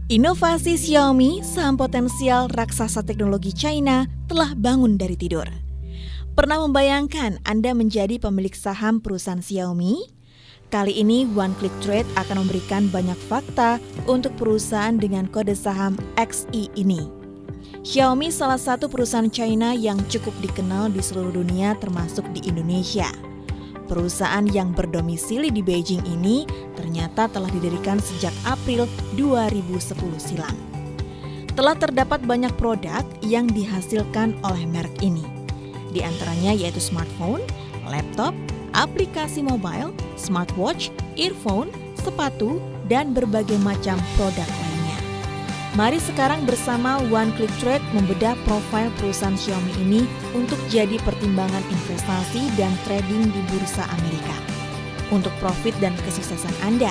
Inovasi Xiaomi, saham potensial raksasa teknologi China, telah bangun dari tidur. Pernah membayangkan Anda menjadi pemilik saham perusahaan Xiaomi? Kali ini One Click Trade akan memberikan banyak fakta untuk perusahaan dengan kode saham XI ini. Xiaomi salah satu perusahaan China yang cukup dikenal di seluruh dunia termasuk di Indonesia. Perusahaan yang berdomisili di Beijing ini ternyata telah didirikan sejak April 2010 silam. Telah terdapat banyak produk yang dihasilkan oleh merek ini. Di antaranya yaitu smartphone, laptop, aplikasi mobile, smartwatch, earphone, sepatu, dan berbagai macam produk lainnya. Mari sekarang bersama One Click Trade membedah profil perusahaan Xiaomi ini untuk jadi pertimbangan investasi dan trading di bursa Amerika. Untuk profit dan kesuksesan Anda,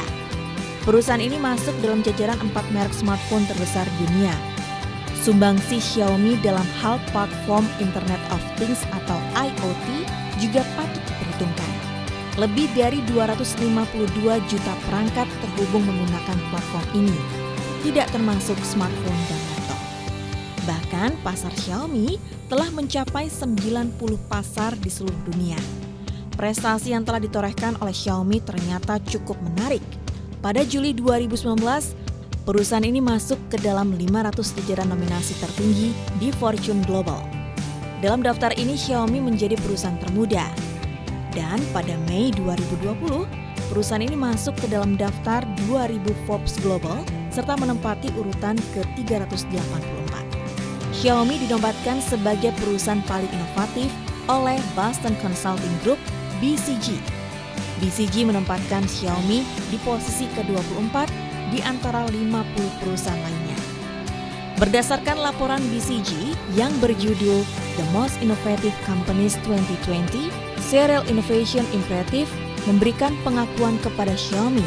perusahaan ini masuk dalam jajaran 4 merek smartphone terbesar dunia. Sumbangsi Xiaomi dalam hal platform Internet of Things atau IoT juga patut diperhitungkan. Lebih dari 252 juta perangkat terhubung menggunakan platform ini, tidak termasuk smartphone dan laptop. Bahkan pasar Xiaomi telah mencapai 90 pasar di seluruh dunia. Prestasi yang telah ditorehkan oleh Xiaomi ternyata cukup menarik. Pada Juli 2019, perusahaan ini masuk ke dalam 500 jajaran nominasi tertinggi di Fortune Global. Dalam daftar ini Xiaomi menjadi perusahaan termuda. Dan pada Mei 2020, perusahaan ini masuk ke dalam daftar 2000 Forbes Global serta menempati urutan ke-384. Xiaomi dinobatkan sebagai perusahaan paling inovatif oleh Boston Consulting Group (BCG). BCG menempatkan Xiaomi di posisi ke-24 di antara 50 perusahaan lainnya. Berdasarkan laporan BCG yang berjudul The Most Innovative Companies 2020, Serial Innovation Imperative memberikan pengakuan kepada Xiaomi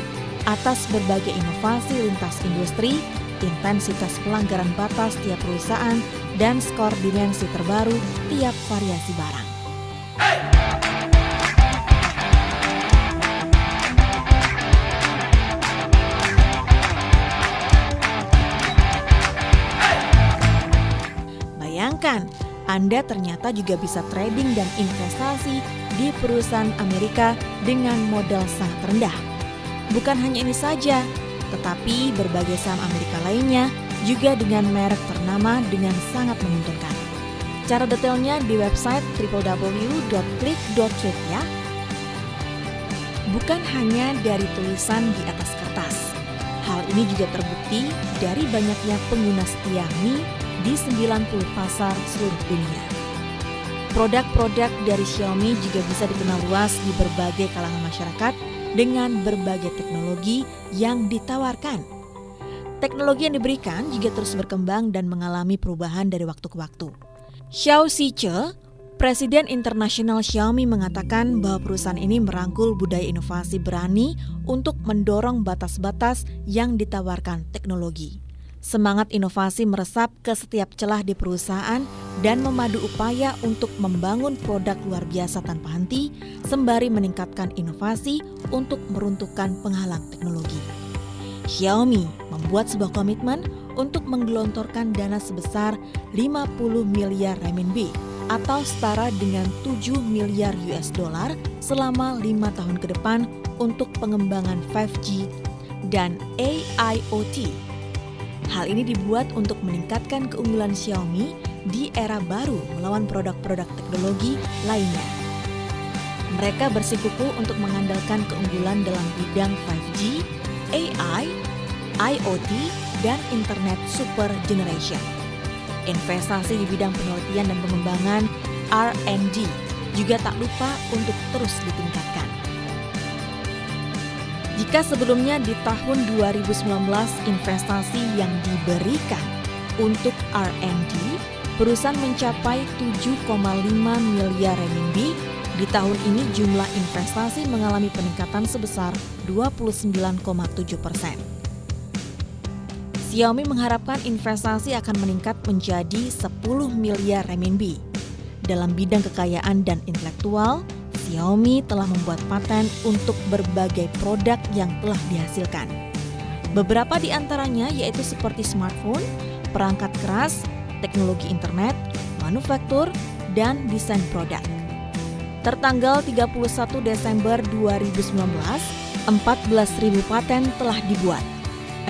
atas berbagai inovasi lintas industri, intensitas pelanggaran batas tiap perusahaan, dan skor dimensi terbaru tiap variasi barang. Bayangkan, Anda ternyata juga bisa trading dan investasi di perusahaan Amerika dengan modal sangat rendah. Bukan hanya ini saja, tetapi berbagai saham Amerika lainnya juga dengan merek ternama dengan sangat menguntungkan. Cara detailnya di website www.click.trade ya. Bukan hanya dari tulisan di atas kertas. Hal ini juga terbukti dari banyaknya pengguna setia Mi di 90 pasar seluruh dunia. Produk-produk dari Xiaomi juga bisa dikenal luas di berbagai kalangan masyarakat dengan berbagai teknologi yang ditawarkan. Teknologi yang diberikan juga terus berkembang dan mengalami perubahan dari waktu ke waktu. Xiao Shiche, Presiden Internasional Xiaomi, mengatakan bahwa perusahaan ini merangkul budaya inovasi berani untuk mendorong batas-batas yang ditawarkan teknologi. Semangat inovasi meresap ke setiap celah di perusahaan dan memadu upaya untuk membangun produk luar biasa tanpa henti, sembari meningkatkan inovasi untuk meruntuhkan penghalang teknologi. Xiaomi membuat sebuah komitmen untuk menggelontorkan dana sebesar 50 miliar renminbi atau setara dengan 7 miliar US dollar selama 5 tahun ke depan untuk pengembangan 5G dan AIoT. Hal ini dibuat untuk meningkatkan keunggulan Xiaomi di era baru melawan produk-produk teknologi lainnya. Mereka bersikukuh untuk mengandalkan keunggulan dalam bidang 5G, AI, IoT, dan Internet Super Generation. Investasi di bidang penelitian dan pengembangan R&D juga tak lupa untuk terus ditingkatkan. Jika sebelumnya di tahun 2019 investasi yang diberikan untuk R&D perusahaan mencapai 7,5 miliar renminbi, di tahun ini jumlah investasi mengalami peningkatan sebesar 29,7%. Xiaomi mengharapkan investasi akan meningkat menjadi 10 miliar renminbi. Dalam bidang kekayaan dan intelektual, Xiaomi telah membuat paten untuk berbagai produk yang telah dihasilkan. Beberapa di antaranya yaitu seperti smartphone, perangkat keras, teknologi internet, manufaktur, dan desain produk. Tertanggal 31 Desember 2019, 14.000 paten telah dibuat,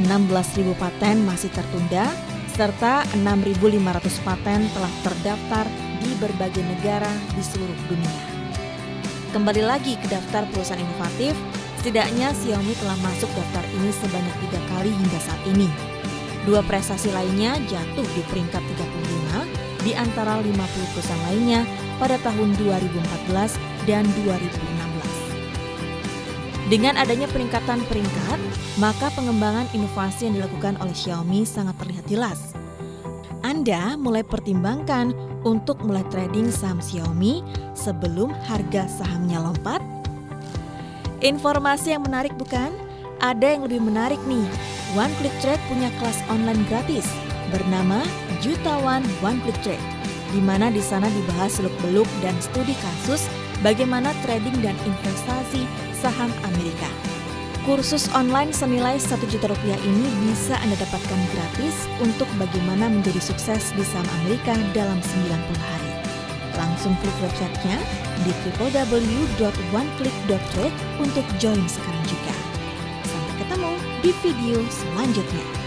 16.000 paten masih tertunda, serta 6.500 paten telah terdaftar di berbagai negara di seluruh dunia. Kembali lagi ke daftar perusahaan inovatif, setidaknya Xiaomi telah masuk daftar ini sebanyak 3 kali hingga saat ini. 2 prestasi lainnya jatuh di peringkat 35 di antara 50 perusahaan lainnya pada tahun 2014 dan 2016. Dengan adanya peningkatan peringkat, maka pengembangan inovasi yang dilakukan oleh Xiaomi sangat terlihat jelas. Anda mulai pertimbangkan untuk mulai trading saham Xiaomi sebelum harga sahamnya lompat? Informasi yang menarik bukan? Ada yang lebih menarik nih. One Click Trade punya kelas online gratis bernama Jutawan One Click Trade, di mana di sana dibahas seluk-beluk dan studi kasus bagaimana trading dan investasi saham Amerika. Kursus online senilai Rp1.000.000 ini bisa Anda dapatkan gratis untuk bagaimana menjadi sukses di saham Amerika dalam 90 hari. Langsung klik websitenya di www.oneclick.trade untuk join sekarang juga. Sampai ketemu di video selanjutnya.